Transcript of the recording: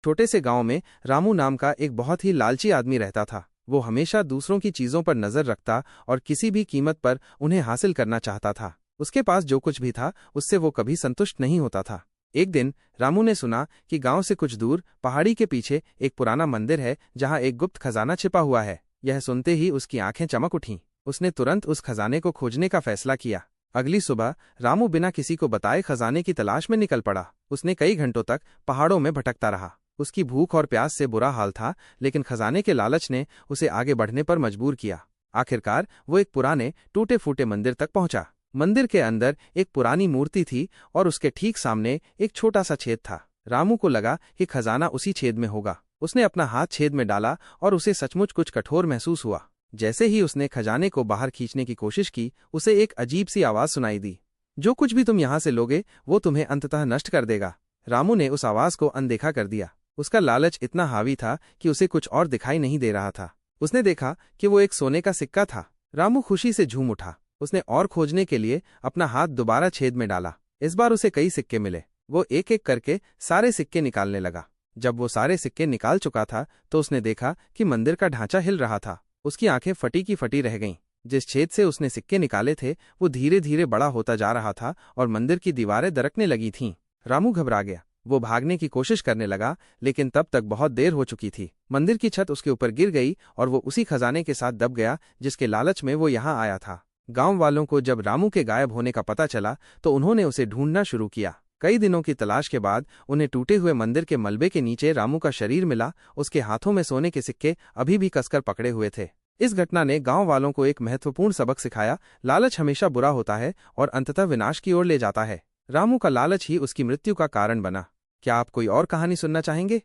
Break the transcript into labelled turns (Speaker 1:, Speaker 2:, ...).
Speaker 1: छोटे से गांव में रामू नाम का एक बहुत ही लालची आदमी रहता था। वो हमेशा दूसरों की चीजों पर नजर रखता और किसी भी कीमत पर उन्हें हासिल करना चाहता था। उसके पास जो कुछ भी था उससे वो कभी संतुष्ट नहीं होता था। एक दिन रामू ने सुना कि गांव से कुछ दूर पहाड़ी के पीछे एक पुराना मंदिर है जहां एक गुप्त खजाना छिपा हुआ है। यह सुनते ही उसकी आंखें चमक उठीं। उसने तुरंत उस खजाने को खोजने का फैसला किया। अगली सुबह रामू बिना किसी को बताए खजाने की तलाश में निकल पड़ा। उसने कई घंटों तक पहाड़ों में भटकता रहा। उसकी भूख और प्यास से बुरा हाल था, लेकिन खजाने के लालच ने उसे आगे बढ़ने पर मजबूर किया। आखिरकार वो एक पुराने टूटे फूटे मंदिर तक पहुंचा। मंदिर के अंदर एक पुरानी मूर्ति थी और उसके ठीक सामने एक छोटा सा छेद था। रामू को लगा कि खजाना उसी छेद में होगा। उसने अपना हाथ छेद में डाला और उसे सचमुच कुछ कठोर महसूस हुआ। जैसे ही उसने खजाने को बाहर खींचने की कोशिश की, उसे एक अजीब सी आवाज सुनाई दी। जो कुछ भी तुम यहां से लोगे वो तुम्हें अंततः नष्ट कर देगा। रामू ने उस आवाज को अनदेखा कर दिया। उसका लालच इतना हावी था कि उसे कुछ और दिखाई नहीं दे रहा था। उसने देखा कि वो एक सोने का सिक्का था। रामू खुशी से झूम उठा। उसने और खोजने के लिए अपना हाथ दोबारा छेद में डाला। इस बार उसे कई सिक्के मिले। वो एक एक करके सारे सिक्के निकालने लगा। जब वो सारे सिक्के निकाल चुका था तो उसने देखा कि मंदिर का ढांचा हिल रहा था। उसकी आंखें फटी की फटी रह गईं। जिस छेद से उसने सिक्के निकाले थे वो धीरे धीरे बड़ा होता जा रहा था और मंदिर की दीवारें दरकने लगी थीं। रामू घबरा गया। वो भागने की कोशिश करने लगा, लेकिन तब तक बहुत देर हो चुकी थी। मंदिर की छत उसके ऊपर गिर गई और वो उसी खजाने के साथ दब गया जिसके लालच में वो यहाँ आया था। गांव वालों को जब रामू के गायब होने का पता चला तो उन्होंने उसे ढूंढना शुरू किया। कई दिनों की तलाश के बाद उन्हें टूटे हुए मंदिर के मलबे के नीचे रामू का शरीर मिला। उसके हाथों में सोने के सिक्के अभी भी कसकर पकड़े हुए थे। इस घटना ने गांव वालों को एक महत्वपूर्ण सबक सिखाया। लालच हमेशा बुरा होता है और अंततः विनाश की ओर ले जाता है। रामू का लालच ही उसकी मृत्यु का कारण बना। क्या आप कोई और कहानी सुनना चाहेंगे?